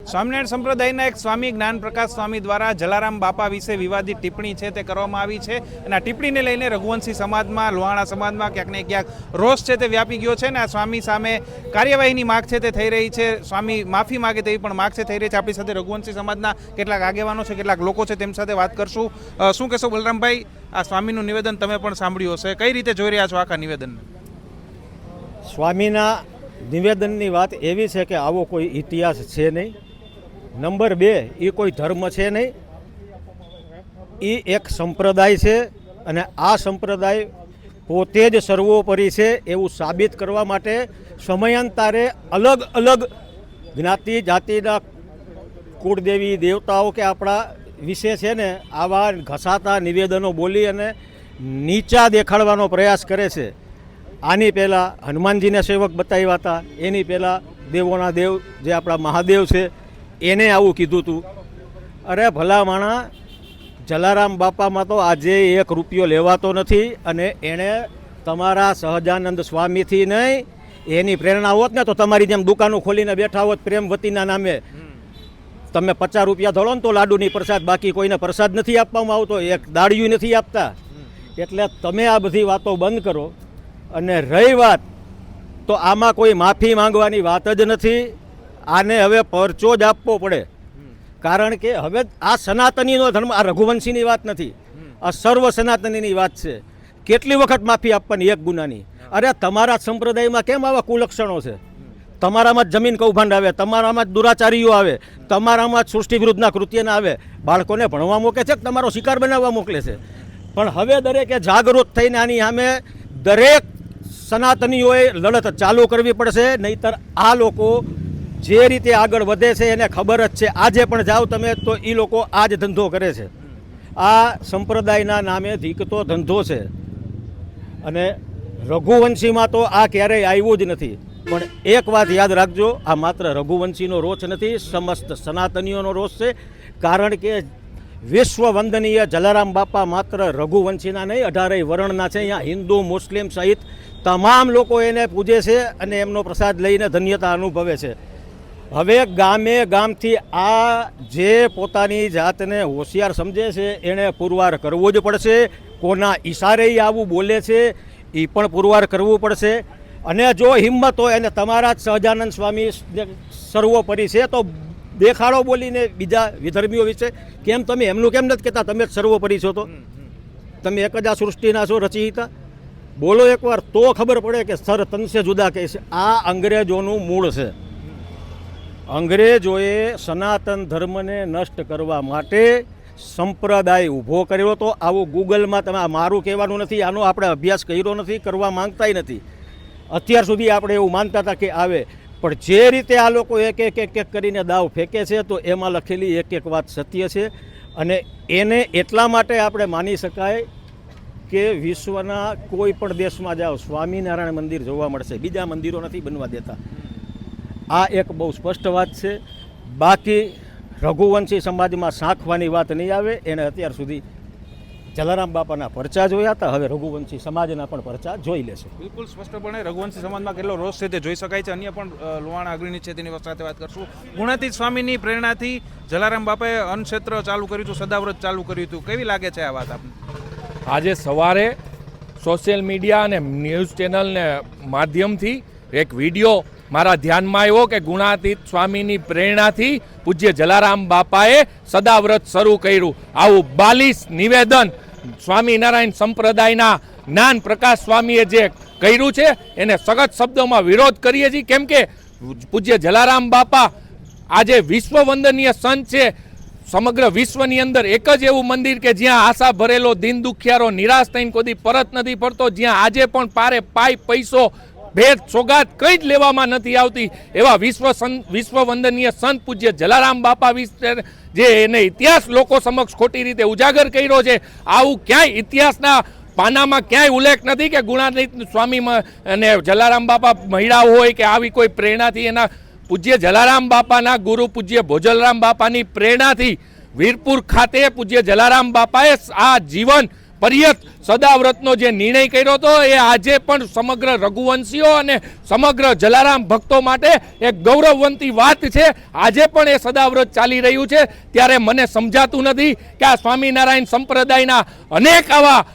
સ્વામિનારાયણ સંપ્રદાયના એક સ્વામી જ્ઞાન પ્રકાશ સ્વામી દ્વારા જલારામ બાપા વિશે વિવાદિત ટિપ્પણી છે તે કરવામાં આવી છે અને આ ટિપ્પણીને લઈને રઘુવંશી સમાજમાં, લોહાણા સમાજમાં ક્યાંક ને ક્યાંક રોષ છે તે વ્યાપી ગયો છે અને આ સ્વામી સામે કાર્યવાહીની માગ છે તે થઈ રહી છે. સ્વામી માફી માગે તેવી પણ માગ છે થઈ રહી છે. આપણી સાથે રઘુવંશી સમાજના કેટલાક આગેવાનો છે, કેટલાક લોકો છે, તેમ સાથે વાત કરશું. શું કહેશો બલરામભાઈ, આ સ્વામીનું નિવેદન તમે પણ સાંભળ્યું હશે, કઈ રીતે જોઈ રહ્યા છો આખા નિવેદન? સ્વામીના નિવેદનની વાત એવી છે કે આવો કોઈ ઇતિહાસ છે નહીં. નંબર 2, એ કોઈ ધર્મ છે નહીં, એ એક સંપ્રદાય છે અને આ સંપ્રદાય પોતે જ સર્વોપરી છે એવું સાબિત કરવા માટે સમયાંતરે અલગ અલગ જ્ઞાતિ જાતિના કુળદેવી દેવતાઓ કે આપણા વિશે છે ને આવા ઘસાતા નિવેદનો બોલી અને નીચા દેખાડવાનો પ્રયાસ કરે છે. આની પહેલાં હનુમાનજીને સેવક બતાવ્યા હતા, એની પહેલાં દેવોના દેવ જે આપણા મહાદેવ છે એને આવું કીધું હતું. અરે ભલા માણા, જલારામ બાપામાં તો આજે 1 રૂપિયો લેવાતો નથી અને એણે તમારા સહજાનંદ સ્વામીથી નહીં, એની પ્રેરણા હોત ને તો તમારી જેમ દુકાનો ખોલીને બેઠા હોત પ્રેમવતીના નામે. તમે 50 રૂપિયા ધોળો ને તો લાડુની પ્રસાદ, બાકી કોઈને પ્રસાદ નથી આપવામાં આવતો, એક દાળિયું નથી આપતા. એટલે તમે આ બધી વાતો બંધ કરો. અને રહી વાત, તો આમાં કોઈ માફી માંગવાની વાત જ નથી. આને હવે પરચો જ આપવો પડે, કારણ કે હવે આ સનાતનીનો ધર્મ, આ રઘુવંશીની વાત નથી, આ સર્વ સનાતનીની વાત છે. કેટલી વખત માફી આપવાની એક ગુનાની? અરે તમારા સંપ્રદાયમાં કેમ આવા કુલક્ષણો છે? તમારામાં જ જમીન કૌભાંડ આવે, તમારામાં જ દુરાચારીઓ આવે, તમારામાં જ સૃષ્ટિ વિરુદ્ધના કૃત્યના આવે. બાળકોને ભણવા મોકલે છે કે તમારો શિકાર બનાવવા મોકલે છે? પણ હવે દરેકે જાગૃત થઈને આની સામે દરેક સનાતનીઓએ લડત ચાલુ કરવી પડશે, નહીંતર આ લોકો જે રીતે આગળ વધે છે એને ખબર જ છે. આજે પણ જાઓ તમે તો એ લોકો આ જ ધંધો કરે છે. આ સંપ્રદાયના નામે ધીકતો ધંધો છે. અને રઘુવંશીમાં તો આ ક્યારેય આવ્યું જ નથી. પણ એક વાત યાદ રાખજો, આ માત્ર રઘુવંશીનો રોષ નથી, સમસ્ત સનાતનીઓનો રોષ છે. કારણ કે વિશ્વ વંદનીય જલારામ બાપા માત્ર રઘુવંશીના નહીં, 18 વર્ણના છે. અહીંયા હિન્દુ, મુસ્લિમ સહિત તમામ લોકો એને પૂજે છે અને એમનો પ્રસાદ લઈને ધન્યતા અનુભવે છે. હવે ગામે ગામથી આ જે પોતાની જાતને હોશિયાર સમજે છે એણે પુરવાર કરવો જ પડશે. કોના ઈશારે આવું બોલે છે એ પણ પુરવાર કરવું પડશે. અને જો હિંમત હોય અને તમારા જ સહજાનંદ સ્વામી સર્વોપરી છે તો દેખાડો બોલીને બીજા વિધર્મીઓ વિશે. કેમ તમે એમનું કેમ નથી કહેતા તમે જ સર્વોપરી છો? તો તમે એક જ આ સૃષ્ટિના છો, રચયિતા? બોલો એકવાર તો ખબર પડે કે સર તનસે જુદા કહે છે. આ અંગ્રેજોનું મૂળ છે. અંગ્રેજોએ સનાતન ધર્મને નષ્ટ કરવા માટે સંપ્રદાય ઊભો કર્યો હતો. આવું ગૂગલમાં તમે, મારું કહેવાનું નથી, આનો આપણે અભ્યાસ કર્યો નથી, કરવા માંગતાય નથી. અત્યાર સુધી આપણે એવું માનતા હતા કે આવે, પણ જે રીતે આ લોકો એક એક કરીને દાવ ફેંકે છે તો એમાં લખેલી એક વાત સત્ય છે. અને એને એટલા માટે આપણે માની શકાય કે વિશ્વના કોઈ પણ દેશમાં જાઓ સ્વામિનારાયણ મંદિર જોવા મળશે, બીજા મંદિરો નથી બનવા દેતા. આ એક બહુ સ્પષ્ટ વાત છે. બાકી રઘુવંશી સમાજમાં સાંખવાની વાત નહીં આવે. એને અત્યાર સુધી જલારામ બાપાના પરચા જોયા હતા, હવે રઘુવંશી સમાજના પણ પરચા જોઈ લેશે. બિલકુલ સ્પષ્ટપણે રઘુવંશી સમાજમાં કેટલો રોષ છે તે જોઈ શકાય છે. અન્ય પણ લોહાણા અગ્રણી છે તેની સાથે વાત કરશું. ગુણાતીત સ્વામીની પ્રેરણાથી જલારામ બાપાએ અન્નક્ષેત્ર ચાલુ કર્યું હતું, સદાવ્રત ચાલુ કર્યું હતું. કેવી લાગે છે આ વાત આપને? આજે સવારે સોશિયલ મીડિયા અને ન્યૂઝ ચેનલને માધ્યમથી એક વિડીયો મારા ધ્યાનમાં આવ્યો કે ગુણાતીત સ્વામીની પ્રેરણાથી પૂજ્ય જલારામ બાપાએ સદાવ્રત શરૂ કર્યું. આવું બાલિશ નિવેદન સ્વામિનારાયણ સંપ્રદાયના જ્ઞાન પ્રકાશ સ્વામીએ જે કર્યું છે એને સખત શબ્દોમાં વિરોધ કરીએ છીએ. કેમ કે પૂજ્ય જલારામ બાપા આજે વિશ્વ વંદનીય સંત છે. સમગ્ર વિશ્વની અંદર એક જ એવું મંદિર કે જ્યાં આશા ભરેલો દિન દુખિયારો નિરાશ થઈને કોઈ પરત નથી ફરતો, જ્યાં આજે પણ પારે પાય પૈસો ભેટ સોગાત કંઈ જ લેવામાં નથી આવતી, એવા વિશ્વ વંદનીય સંત પૂજ્ય જલારામ બાપા વિશે જે એને ઇતિહાસ લોકો સમક્ષ ખોટી રીતે ઉજાગર કર્યો છે. આવું ક્યાંય ઇતિહાસના પાનામાં ક્યાંય ઉલ્લેખ નથી કે ગુણાતીત સ્વામી અને જલારામ બાપા મહિલા હોય કે આવી કોઈ પ્રેરણાથી. એના પૂજ્ય જલારામ બાપાના ગુરુ પૂજ્ય ભોજલરામ બાપાની પ્રેરણાથી વીરપુર ખાતે પૂજ્ય જલારામ બાપાએ આ જીવન પર્યત સદાવ્રતનો જે નિર્ણય કર્યો હતો એ આજે પણ સમગ્ર રઘુવંશીઓ અને સમગ્ર જલારામ ભક્તો માટે એક ગૌરવવંતી વાત છે. આજે પણ એ સદાવ્રત ચાલી રહ્યું છે, ત્યારે મને સમજાતું નથી કે આ સ્વામિનારાયણ સંપ્રદાયના અનેક આવા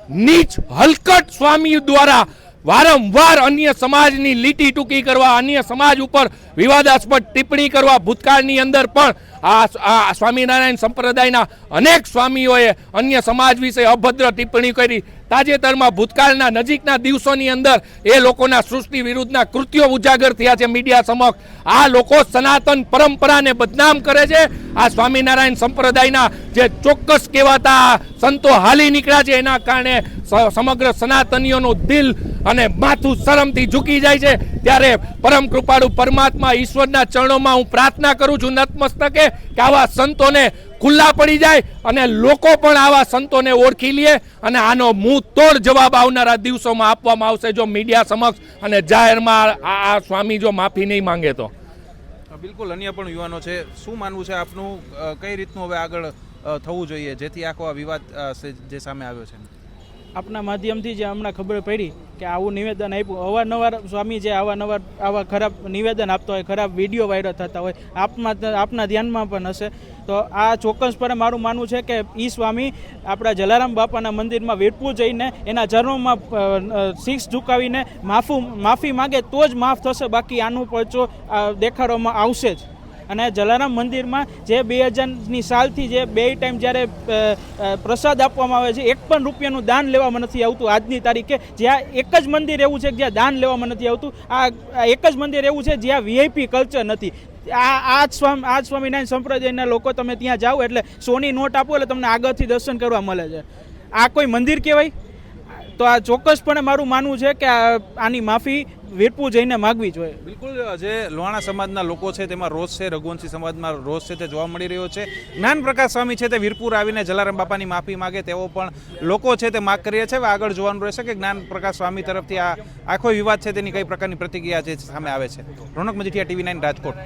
નીચ હલકટ સ્વામી દ્વારા વારંવાર અન્ય સમાજની લીટી ટૂંકી કરવા, અન્ય સમાજ ઉપર વિવાદાસ્પદ ટિપ્પણી કરવા, ભૂતકાળની અંદર પણ આ સ્વામિનારાયણ સંપ્રદાયના અનેક સ્વામીઓએ અન્ય સમાજ વિશે અભદ્ર ટિપ્પણી કરી. તાજેતરમાં ભૂતકાળના નજીકના દિવસોની અંદર એ લોકોના સૃષ્ટિ વિરુદ્ધના કૃત્યો ઉજાગર થયા છે મીડિયા સમક્ષ. આ લોકો સનાતન પરંપરાને બદનામ કરે છે. આ સ્વામિનારાયણ સંપ્રદાયના જે ચોક્કસ કહેવાતા સંતો હાલી નીકળ્યા છે, એના કારણે સમગ્ર સનાતનીઓનું દિલ અને માથું શરમથી ઝૂકી જાય છે. ત્યારે પરમ કૃપાળુ પરમાત્મા ઈશ્વરના ચરણોમાં હું પ્રાર્થના કરું છું નતમસ્તકે કે આવા સંતોને ખુલ્લા પડી જાય અને લોકો પણ આવા સંતોને ઓળખી લે અને આનો મુંહ તોડ જવાબ આવનારા દિવસોમાં આપવામાં આવશે જો મીડિયા સમક્ષ અને જાહેરમાં આ સ્વામી જો માફી નહીં માંગે તો. બિલકુલ, અન્ય પણ યુવાનો છે. શું માનવું છે આપનું, કઈ રીતનું હવે આગળ થવું જોઈએ જેથી આખો આ વિવાદ જે સામે આવ્યો છે? આપના માધ્યમથી જે હમણાં ખબર પડી કે આવું નિવેદન આપ્યું, અવારનવાર સ્વામી જે આવા ખરાબ નિવેદન આપતો હોય, ખરાબ વિડીયો વાયરલ થતા હોય, આપના ધ્યાનમાં પણ હશે. તો આ ચોક્કસપણે મારું માનવું છે કે એ સ્વામી આપણા જલારામ બાપાના મંદિરમાં વીરપુર જઈને એના ચરણોમાં શીશ ઝુકાવીને માફી માગે તો જ માફ થશે, બાકી આનું પરચો દેખાડવામાં આવશે જ. અને જલારામ મંદિરમાં જે 2000ની સાલથી જે 2 ટાઈમ જ્યારે પ્રસાદ આપવામાં આવે છે, એક પણ રૂપિયાનું દાન લેવામાં નથી આવતું આજની તારીખે. જ્યાં એક જ મંદિર એવું છે કે જ્યાં દાન લેવામાં નથી આવતું. આ એક જ મંદિર એવું છે જ્યાં VIP કલ્ચર નથી. આ સ્વામિનારાયણ સંપ્રદાયના લોકો તમે ત્યાં જાઓ એટલે સોની નોટ આપો એટલે તમને આગળથી દર્શન કરવા મળે છે. આ કોઈ મંદિર કહેવાય? તો આ ચોક્કસપણે મારું માનવું છે કે આની માફી વીરપુર જઈને માગવી જોઈએ. બિલકુલ, જે લોહાણા સમાજના લોકો છે તેમાં રોષ છે, રઘુવંશી સમાજમાં રોષ છે તે જોવા મળી રહ્યો છે. જ્ઞાન પ્રકાશ સ્વામી છે તે વીરપુર આવીને જલારામ બાપાની માફી માગે તેવો પણ લોકો છે તે માગ કરીએ છે. હવે આગળ જોવાનું રહેશે કે જ્ઞાન પ્રકાશ સ્વામી તરફથી આ આખો વિવાદ છે તેની કઈ પ્રકારની પ્રતિક્રિયા છે સામે આવે છે. રોનક મજીઠિયા, TV9 રાજકોટ.